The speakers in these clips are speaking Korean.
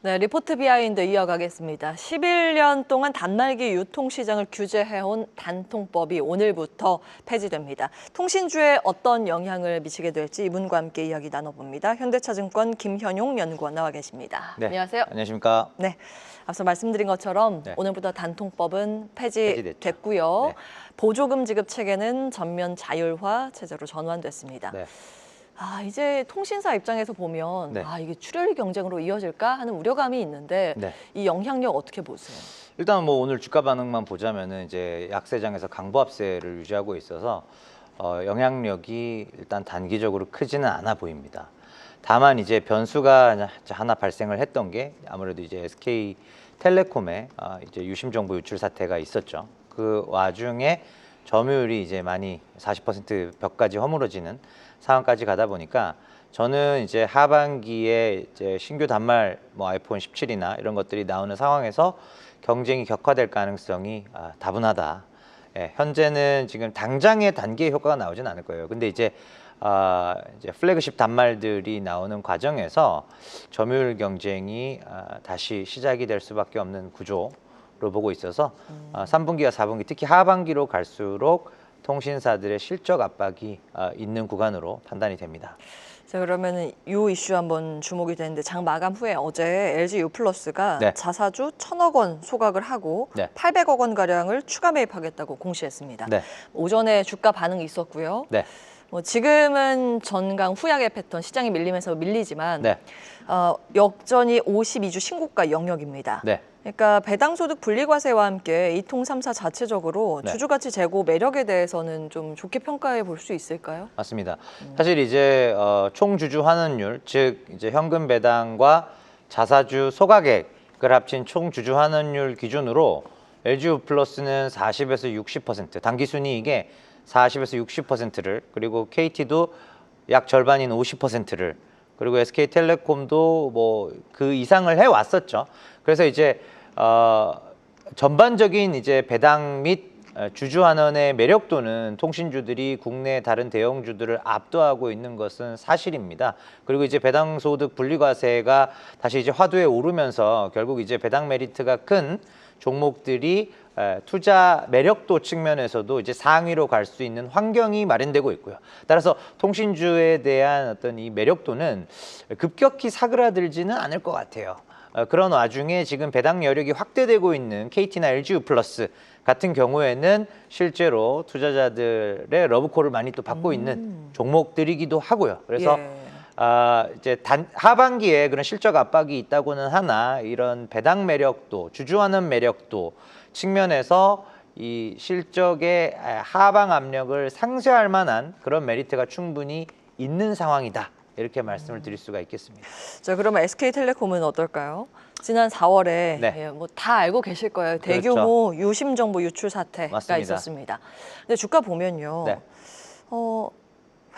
네, 리포트 비하인드 이어가겠습니다. 11년 동안 단말기 유통시장을 규제해온 단통법이 오늘부터 폐지됩니다. 통신주에 어떤 영향을 미치게 될지 이분과 함께 이야기 나눠봅니다. 현대차증권 김현용 연구원 나와 계십니다. 네, 안녕하세요. 안녕하십니까. 네, 앞서 말씀드린 것처럼 네. 오늘부터 단통법은 폐지됐고요. 네. 보조금 지급 체계는 전면 자율화 체제로 전환됐습니다. 네. 이제 통신사 입장에서 보면 네. 이게 출혈 경쟁으로 이어질까 하는 우려감이 있는데 네. 이 영향력 어떻게 보세요? 일단 뭐 오늘 주가 반응만 보자면은 이제 약세장에서 강보합세를 유지하고 있어서 영향력이 일단 단기적으로 크지는 않아 보입니다. 다만 이제 변수가 하나 발생을 했던 게 아무래도 이제 SK텔레콤의 이제 유심 정보 유출 사태가 있었죠. 그 와중에 점유율이 이제 많이 40% 벽까지 허물어지는 상황까지 가다 보니까 저는 이제 하반기에 이제 신규 단말 뭐 아이폰 17이나 이런 것들이 나오는 상황에서 경쟁이 격화될 가능성이 다분하다. 예, 현재는 지금 당장의 단기의 효과가 나오진 않을 거예요. 근데 이제 플래그십 단말들이 나오는 과정에서 점유율 경쟁이 다시 시작이 될 수밖에 없는 구조로 보고 있어서 3분기와 4분기 특히 하반기로 갈수록 통신사들의 실적 압박이 있는 구간으로 판단이 됩니다. 자, 그러면 이 이슈 한번 주목이 되는데 장 마감 후에 어제 LG U+가 네. 자사주 1,000억 원 소각을 하고 네. 800억 원 가량을 추가 매입하겠다고 공시했습니다. 네. 오전에 주가 반응이 있었고요. 네. 지금은 전강 후약의 패턴, 시장이 밀리면서 밀리지만 네. 역전이 52주 신고가 영역입니다. 네. 그러니까 배당소득 분리과세와 함께 이통 3사 자체적으로 네. 주주가치 제고 매력에 대해서는 좀 좋게 평가해 볼 수 있을까요? 맞습니다. 사실 이제 총 주주 환원율, 즉 이제 현금 배당과 자사주 소가액을 합친 총 주주 환원율 기준으로 LG U+는 40에서 60%, 당기 순이익의 40에서 60%를 그리고 KT도 약 절반인 50%를 그리고 SK텔레콤도 뭐 그 이상을 해 왔었죠. 그래서 이제 전반적인 이제 배당 및 주주 환원의 매력도는 통신주들이 국내 다른 대형주들을 압도하고 있는 것은 사실입니다. 그리고 이제 배당소득 분리과세가 다시 이제 화두에 오르면서 결국 이제 배당 메리트가 큰 종목들이 투자 매력도 측면에서도 이제 상위로 갈 수 있는 환경이 마련되고 있고요. 따라서 통신주에 대한 어떤 이 매력도는 급격히 사그라들지는 않을 것 같아요. 그런 와중에 지금 배당 여력이 확대되고 있는 KT나 LG U+ 같은 경우에는 실제로 투자자들의 러브콜을 많이 또 받고 있는 종목들이기도 하고요. 그래서 이제 하반기에 그런 실적 압박이 있다고는 하나 이런 배당 매력도, 주주환원 매력도 측면에서 이 실적의 하방 압력을 상쇄할 만한 그런 메리트가 충분히 있는 상황이다. 이렇게 말씀을 드릴 수가 있겠습니다. 자, 그러면 SK텔레콤은 어떨까요? 지난 4월에 네. 뭐 다 알고 계실 거예요. 그렇죠. 대규모 유심 정보 유출 사태가 맞습니다. 있었습니다. 근데 주가 보면요. 네.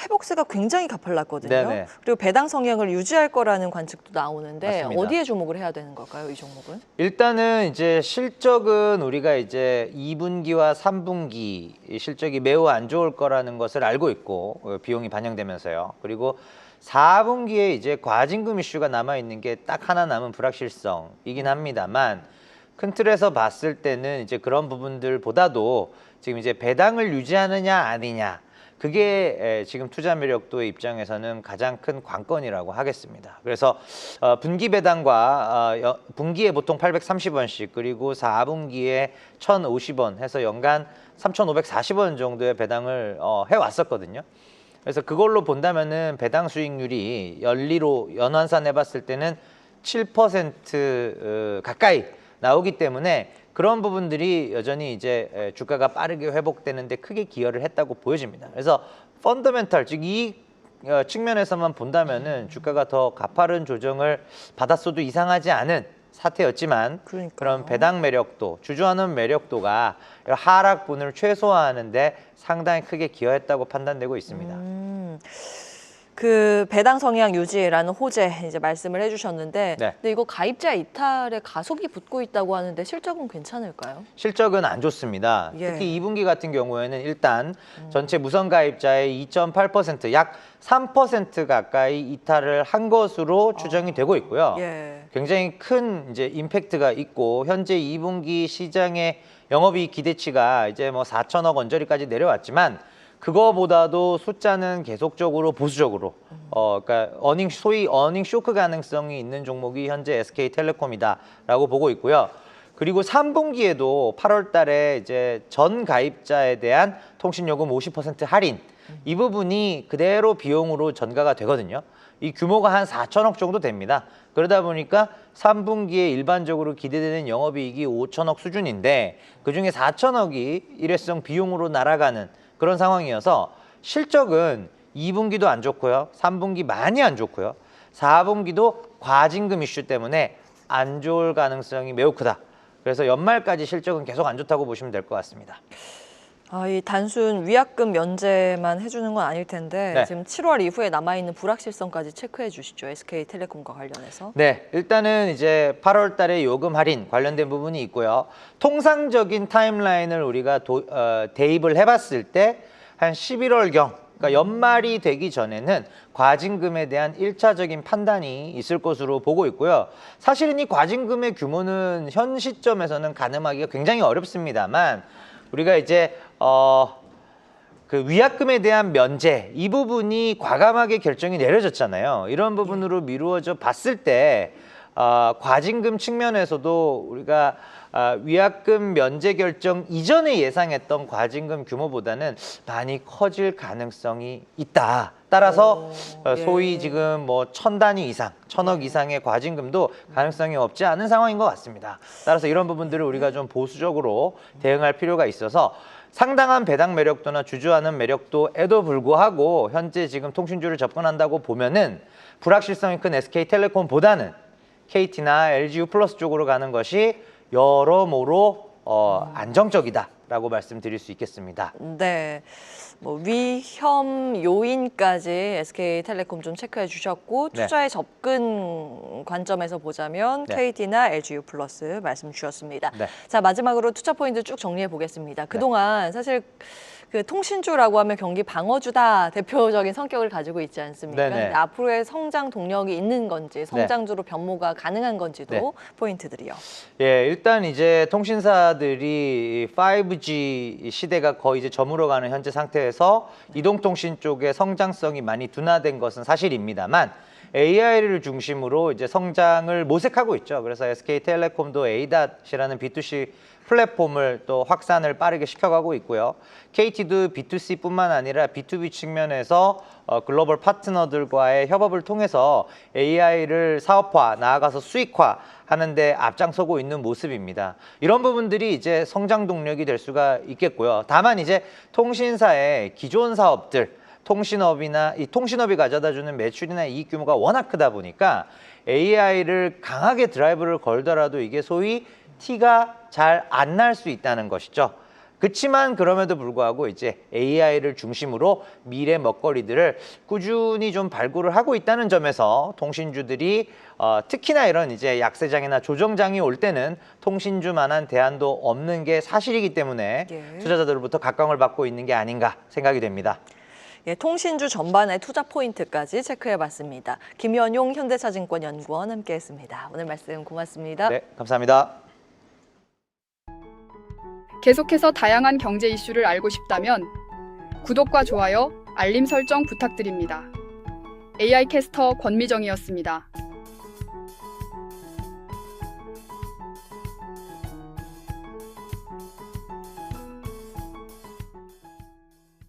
회복세가 굉장히 가팔랐거든요. 네네. 그리고 배당 성향을 유지할 거라는 관측도 나오는데 맞습니다. 어디에 주목을 해야 되는 걸까요, 이 종목은? 일단은 이제 실적은 우리가 이제 2분기와 3분기 실적이 매우 안 좋을 거라는 것을 알고 있고 비용이 반영되면서요. 그리고 4분기에 이제 과징금 이슈가 남아 있는 게 딱 하나 남은 불확실성이긴 합니다만 큰 틀에서 봤을 때는 이제 그런 부분들보다도 지금 이제 배당을 유지하느냐 아니냐 그게 지금 투자 매력도의 입장에서는 가장 큰 관건이라고 하겠습니다. 그래서 분기 배당과 분기에 보통 830원씩 그리고 4분기에 1,050원 해서 연간 3,540원 정도의 배당을 해왔었거든요. 그래서 그걸로 본다면은 배당 수익률이 연리로 연환산해 봤을 때는 7% 가까이 나오기 때문에 그런 부분들이 여전히 이제 주가가 빠르게 회복되는데 크게 기여를 했다고 보여집니다. 그래서 펀더멘탈 즉 이 측면에서만 본다면은 주가가 더 가파른 조정을 받았어도 이상하지 않은 사태였지만 그러니까요. 그런 배당 매력도, 주주환원 매력도가 하락분을 최소화하는데 상당히 크게 기여했다고 판단되고 있습니다. 그 배당 성향 유지라는 호재 이제 말씀을 해주셨는데, 네. 근데 이거 가입자 이탈에 가속이 붙고 있다고 하는데 실적은 괜찮을까요? 실적은 안 좋습니다. 예. 특히 2분기 같은 경우에는 일단 전체 무선 가입자의 2.8%, 약 3% 가까이 이탈을 한 것으로 추정이 되고 있고요. 예. 굉장히 큰 이제 임팩트가 있고 현재 2분기 시장의 영업이익 기대치가 이제 뭐 4천억 원저리까지 내려왔지만 그거보다도 숫자는 계속적으로 보수적으로 그러니까 소위 어닝 쇼크 가능성이 있는 종목이 현재 SK텔레콤이다라고 보고 있고요. 그리고 3분기에도 8월 달에 이제 전 가입자에 대한 통신요금 50% 할인 이 부분이 그대로 비용으로 전가가 되거든요. 이 규모가 한 4천억 정도 됩니다. 그러다 보니까 3분기에 일반적으로 기대되는 영업이익이 5천억 수준인데 그중에 4천억이 일회성 비용으로 날아가는 그런 상황이어서 실적은 2분기도 안 좋고요. 3분기 많이 안 좋고요. 4분기도 과징금 이슈 때문에 안 좋을 가능성이 매우 크다. 그래서 연말까지 실적은 계속 안 좋다고 보시면 될 것 같습니다. 이 단순 위약금 면제만 해주는 건 아닐 텐데 네. 지금 7월 이후에 남아있는 불확실성까지 체크해 주시죠. SK텔레콤과 관련해서. 네, 일단은 이제 8월 달에 요금 할인 관련된 부분이 있고요. 통상적인 타임라인을 우리가 대입을 해봤을 때 한 11월경, 그러니까 연말이 되기 전에는 과징금에 대한 1차적인 판단이 있을 것으로 보고 있고요. 사실은 이 과징금의 규모는 현 시점에서는 가늠하기가 굉장히 어렵습니다만 우리가 이제 그 위약금에 대한 면제 이 부분이 과감하게 결정이 내려졌잖아요. 이런 부분으로 미루어져 봤을 때 과징금 측면에서도 우리가 위약금 면제 결정 이전에 예상했던 과징금 규모보다는 많이 커질 가능성이 있다. 따라서 소위 예. 지금 뭐 1,000단위 이상, 1,000억 이상의 과징금도 가능성이 없지 않은 상황인 것 같습니다. 따라서 이런 부분들을 우리가 좀 보수적으로 대응할 필요가 있어서 상당한 배당 매력도나 주주하는 매력도에도 불구하고 현재 지금 통신주를 접근한다고 보면은 불확실성이 큰 SK텔레콤보다는 KT나 LGU 플러스 쪽으로 가는 것이 여러모로 안정적이다라고 말씀드릴 수 있겠습니다. 네. 뭐 위험 요인까지 SK텔레콤 좀 체크해 주셨고 네. 투자의 접근 관점에서 보자면 네. KT나 LGU 플러스 말씀 주셨습니다. 네. 자, 마지막으로 투자 포인트 쭉 정리해 보겠습니다. 그동안 사실 그 통신주라고 하면 경기 방어주다 대표적인 성격을 가지고 있지 않습니까? 네네. 근데 앞으로의 성장 동력이 있는 건지 성장주로 변모가 가능한 건지도 네. 포인트들이요. 예, 일단 이제 통신사들이 5G 시대가 거의 이제 저물어가는 현재 상태에서 이동통신 쪽의 성장성이 많이 둔화된 것은 사실입니다만 AI를 중심으로 이제 성장을 모색하고 있죠. 그래서 SK텔레콤도 ADAT이라는 B2C 플랫폼을 또 확산을 빠르게 시켜가고 있고요. KT도 B2C뿐만 아니라 B2B 측면에서 글로벌 파트너들과의 협업을 통해서 AI를 사업화, 나아가서 수익화 하는데 앞장서고 있는 모습입니다. 이런 부분들이 이제 성장 동력이 될 수가 있겠고요. 다만 이제 통신사의 기존 사업들, 이 통신업이 가져다주는 매출이나 이익 규모가 워낙 크다 보니까 AI를 강하게 드라이브를 걸더라도 이게 소위 티가 잘 안 날 수 있다는 것이죠. 그렇지만 그럼에도 불구하고 이제 AI를 중심으로 미래 먹거리들을 꾸준히 좀 발굴을 하고 있다는 점에서 통신주들이 특히나 이런 이제 약세장이나 조정장이 올 때는 통신주만한 대안도 없는 게 사실이기 때문에 예. 투자자들로부터 각광을 받고 있는 게 아닌가 생각이 됩니다. 예, 통신주 전반의 투자 포인트까지 체크해봤습니다. 김연용 현대차증권 연구원 함께했습니다. 오늘 말씀 고맙습니다. 네, 감사합니다. 계속해서 다양한 경제 이슈를 알고 싶다면 구독과 좋아요, 알림 설정 부탁드립니다. AI 캐스터 권미정이었습니다.